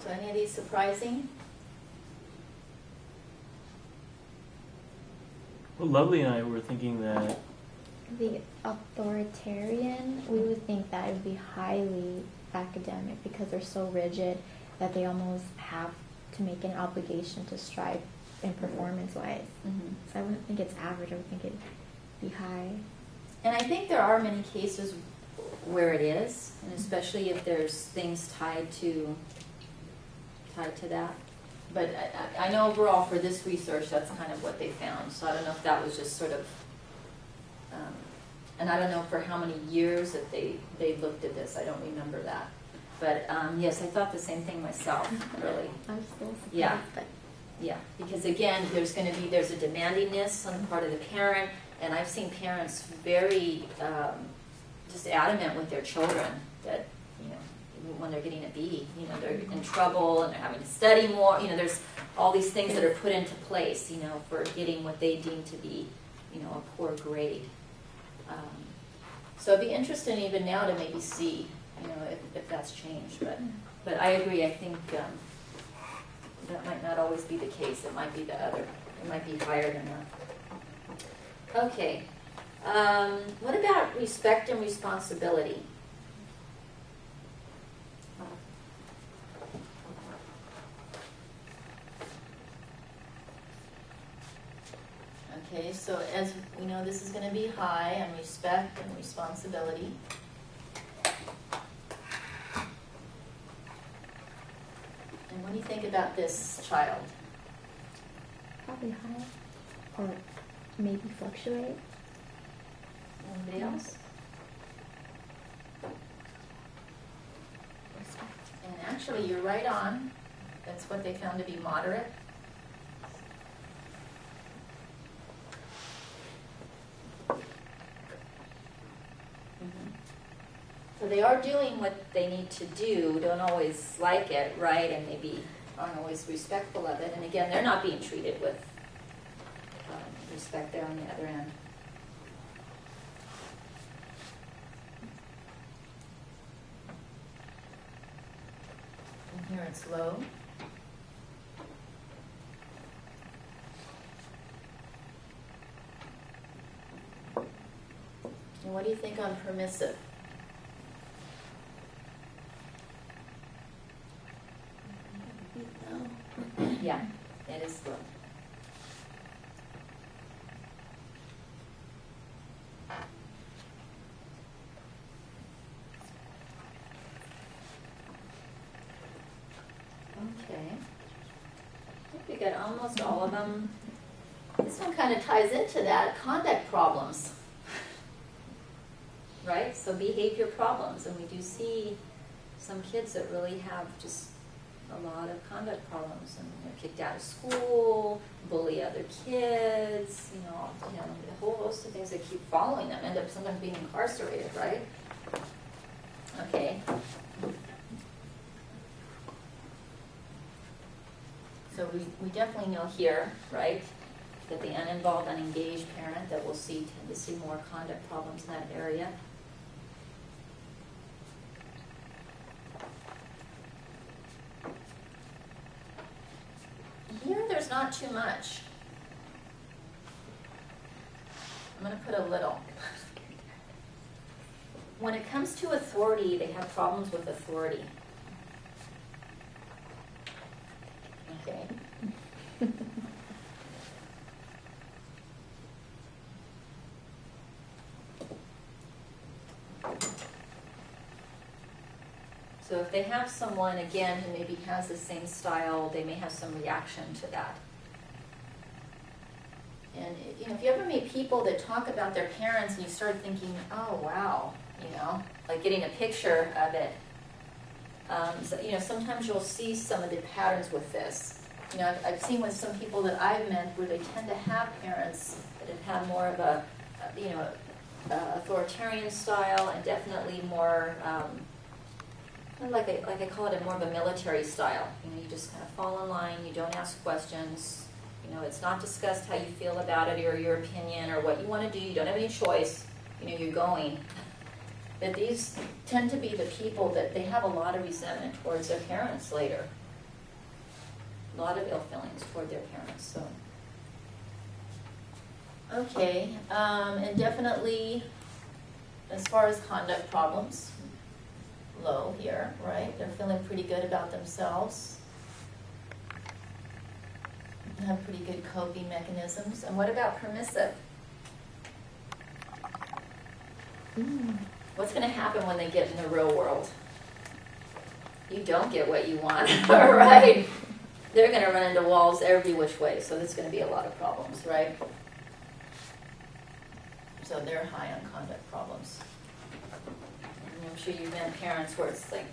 So any of these surprising? Well, Lovely and I were thinking that The authoritarian, we would think that it would be highly academic because they're so rigid that they almost have to make an obligation to strive in performance-wise. Mm-hmm. So I wouldn't think it's average. I would think it'd be high. And I think there are many cases where it is, and especially if there's things tied to that. But I know overall for this research, that's kind of what they found. So I don't know if that was just sort of, and I don't know for how many years that they looked at this. I don't remember that. But yes, I thought the same thing myself, really. I'm still surprised, Yeah. but Yeah, because again, there's a demandingness on the part of the parent, and I've seen parents very just adamant with their children that, you know, even when they're getting a B, you know, they're in trouble and they're having to study more. You know, there's all these things that are put into place, you know, for getting what they deem to be, you know, a poor grade. So it'd be interesting even now to maybe see, you know, if that's changed. But I agree. I think that might not always be the case. It might be the other. It might be higher than that. Okay. What about respect and responsibility? Okay, so as we know, this is going to be high on respect and responsibility. And what do you think about this child? probably high. Or maybe fluctuate. Anybody else? And actually, you're right on. That's what they found to be moderate. So they are doing what they need to do, don't always like it, right, and maybe aren't always respectful of it. And again, they're not being treated with respect there on the other end. And here it's low. And what do you think on permissive? Yeah, it is low. Okay. I think we got almost all of them. This one kind of ties into that, conduct problems. Right? So behavior problems, and we do see some kids that really have just a lot of conduct problems, and they're kicked out of school, bully other kids, you know, a whole host of things that keep following them, end up sometimes being incarcerated, right? Okay. So we definitely know here, right, that the uninvolved, unengaged parent that we'll tend to see more conduct problems in that area. Here, there's not too much. I'm going to put a little. When it comes to authority, they have problems with authority. Okay. So if they have someone, again, who maybe has the same style, they may have some reaction to that. And you know, if you ever meet people that talk about their parents and you start thinking, oh, wow, you know, like getting a picture of it, so, you know, sometimes you'll see some of the patterns with this. You know, I've seen with some people that I've met where they tend to have parents that have had more of a you know, authoritarian style, and definitely more, like I call it, more of a military style. You know, you just kind of fall in line, you don't ask questions. You know, it's not discussed how you feel about it or your opinion or what you want to do. You don't have any choice. You know, you're going. That these tend to be the people that they have a lot of resentment towards their parents later. a lot of ill feelings toward their parents. So, okay, and definitely, as far as conduct problems, low here, right? They're feeling pretty good about themselves. Have pretty good coping mechanisms. And what about permissive? What's going to happen when they get in the real world? You don't get what you want, right? They're going to run into walls every which way, so there's going to be a lot of problems, right? So they're high on conduct problems. And I'm sure you've been parents where it's like,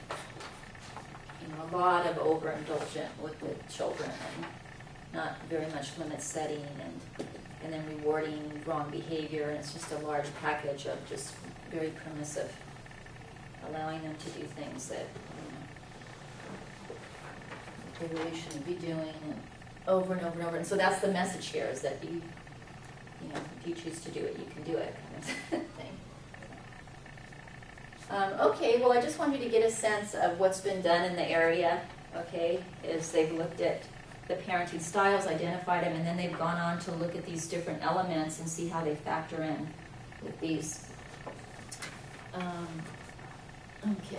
a lot of overindulgent with the children and not very much limit setting and then rewarding wrong behavior, and it's just a large package of just very permissive, allowing them to do things that they really shouldn't be doing, and over and over and over. And so that's the message here, is that you know, if you choose to do it, you can do it, kind of thing. Okay, well, I just want you to get a sense of what's been done in the area, okay, is they've looked at the parenting styles, identified them, and then they've gone on to look at these different elements and see how they factor in with these. Okay.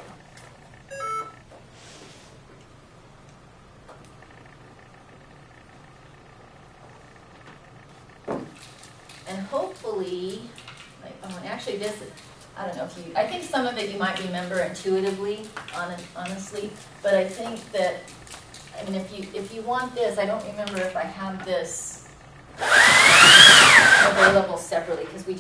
And hopefully, and actually this, I don't know if you, I think some of it you might remember intuitively, honestly, but I think that, I mean, if you want this, I don't remember if I have this available separately, because we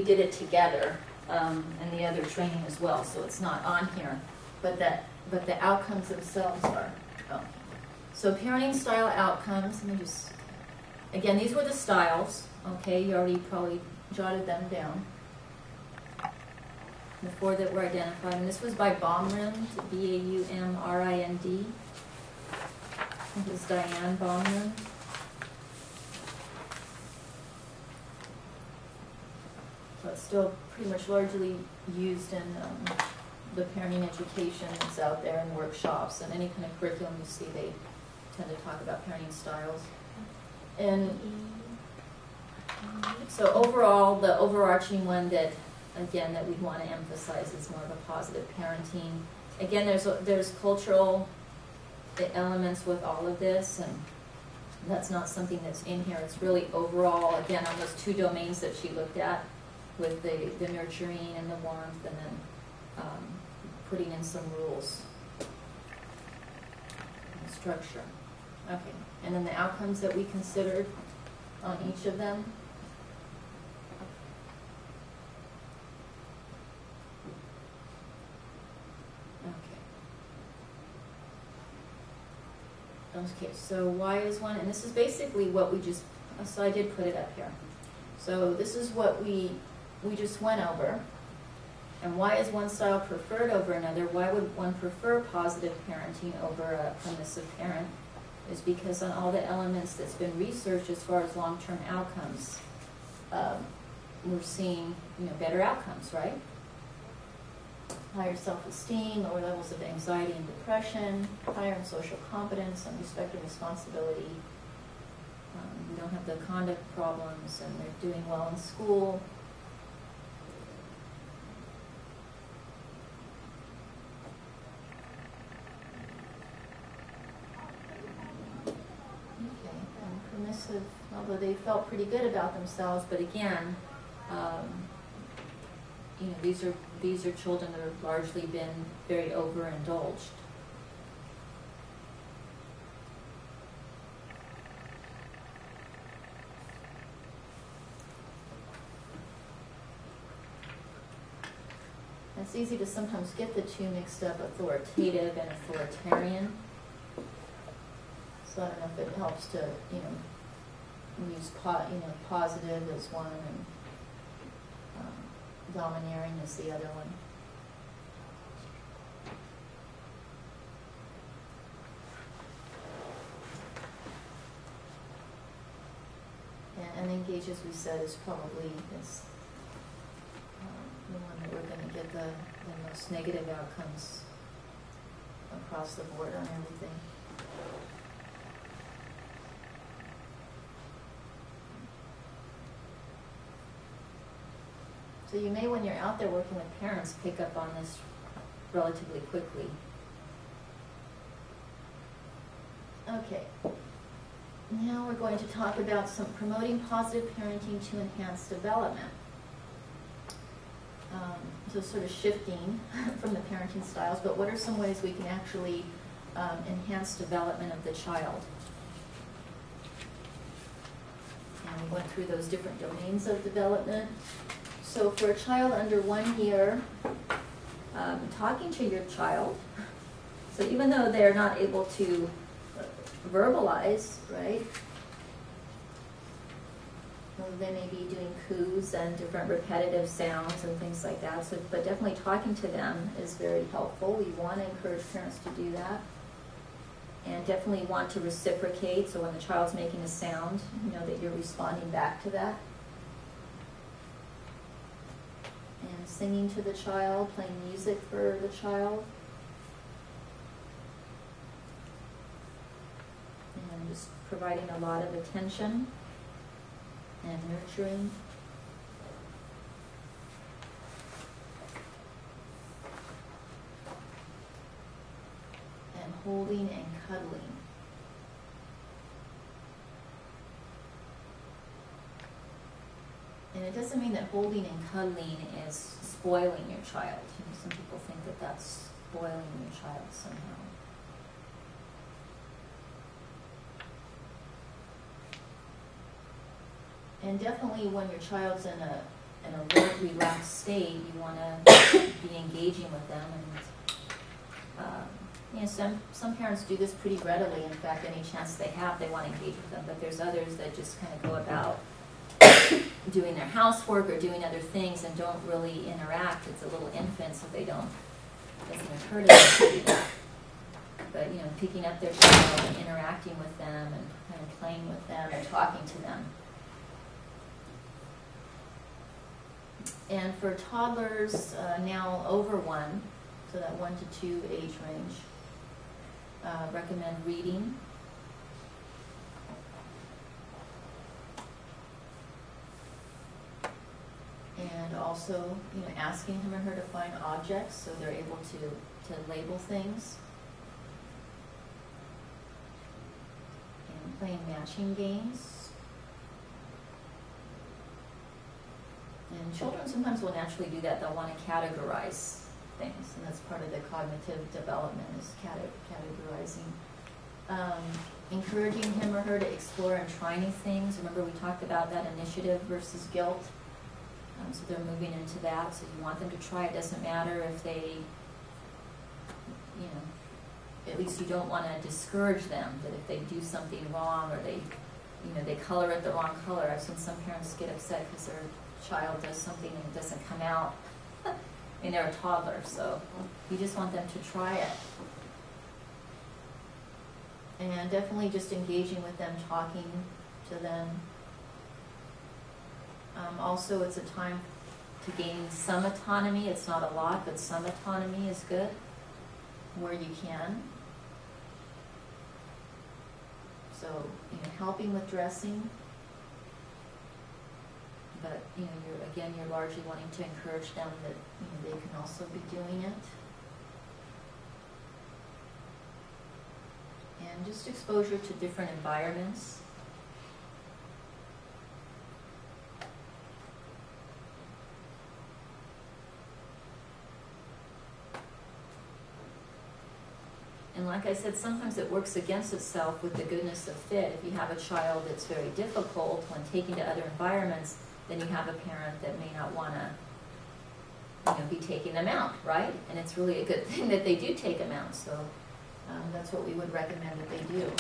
did it together, and the other training as well, so it's not on here, but the outcomes themselves are. Oh. So parenting style outcomes, let me just, again, these were the styles, okay, you already probably jotted them down. The 4 that were identified, and this was by Baumrind, Baumrind. It was Diane Baumrind. So it's still pretty much largely used in the parenting education that's out there in workshops and any kind of curriculum you see, they tend to talk about parenting styles. And so overall, the overarching one that, again, that we want to emphasize is more of a positive parenting. Again, there's cultural elements with all of this, and that's not something that's in here. It's really overall, again, on those 2 domains that she looked at, with the nurturing and the warmth, and then putting in some rules and structure. Okay, and then the outcomes that we considered on each of them. Okay, so why is one, and this is basically what we just, so I did put it up here. So this is what we just went over. And why is one style preferred over another? Why would one prefer positive parenting over a permissive parent? Is because on all the elements that's been researched as far as long-term outcomes, we're seeing, better outcomes, right? Higher self-esteem, lower levels of anxiety and depression, higher in social competence and respect and responsibility. We don't have the conduct problems, and they're doing well in school. Okay, and permissive, although they felt pretty good about themselves, but again, these are children that have largely been very overindulged. It's easy to sometimes get the 2 mixed up, authoritative and authoritarian. So I don't know if it helps to, use positive as one and domineering is the other one. And engage, as we said, is probably the one that we're going to get the most negative outcomes across the board on everything. So you may, when you're out there working with parents, pick up on this relatively quickly. Okay. Now we're going to talk about some promoting positive parenting to enhance development. So sort of shifting from the parenting styles, but what are some ways we can actually enhance development of the child? And we went through those different domains of development. So for a child under 1 year, talking to your child, so even though they're not able to verbalize, right? Well, they may be doing coos and different repetitive sounds and things like that. So, but definitely talking to them is very helpful. We want to encourage parents to do that. And definitely want to reciprocate. So when the child's making a sound, you know that you're responding back to that. And singing to the child, playing music for the child. And just providing a lot of attention and nurturing. And holding and cuddling. And it doesn't mean that holding and cuddling is spoiling your child. You know, some people think that that's spoiling your child somehow. And definitely when your child's in a very relaxed state, you want to be engaging with them. And you know, some parents do this pretty readily. In fact, any chance they have, they want to engage with them. But there's others that just kind of go about doing their housework or doing other things and don't really interact. It's a little infant, so it doesn't occur to them to do that. But you know, picking up their child and interacting with them and kind of playing with them and talking to them. And for toddlers now over 1, so that 1 to 2 age range, recommend reading. And also, you know, asking him or her to find objects so they're able to label things. And playing matching games. And children sometimes will naturally do that. They'll want to categorize things, and that's part of the cognitive development is categorizing. Encouraging him or her to explore and try new things. Remember we talked about that initiative versus guilt. So they're moving into that. So you want them to try. It doesn't matter if they, you know, at least you don't want to discourage them that if they do something wrong or they, you know, they color it the wrong color. I've seen some parents get upset because their child does something and it doesn't come out. And they're a toddler, so you just want them to try it. And definitely just engaging with them, talking to them. Also, it's a time to gain some autonomy. It's not a lot, but some autonomy is good where you can. So, you know, helping with dressing. But, you know, you're largely wanting to encourage them that, you know, they can also be doing it. And just exposure to different environments. And like I said, sometimes it works against itself with the goodness of fit. If you have a child that's very difficult when taking to other environments, then you have a parent that may not want to, you know, be taking them out, right? And it's really a good thing that they do take them out. So that's what we would recommend that they do.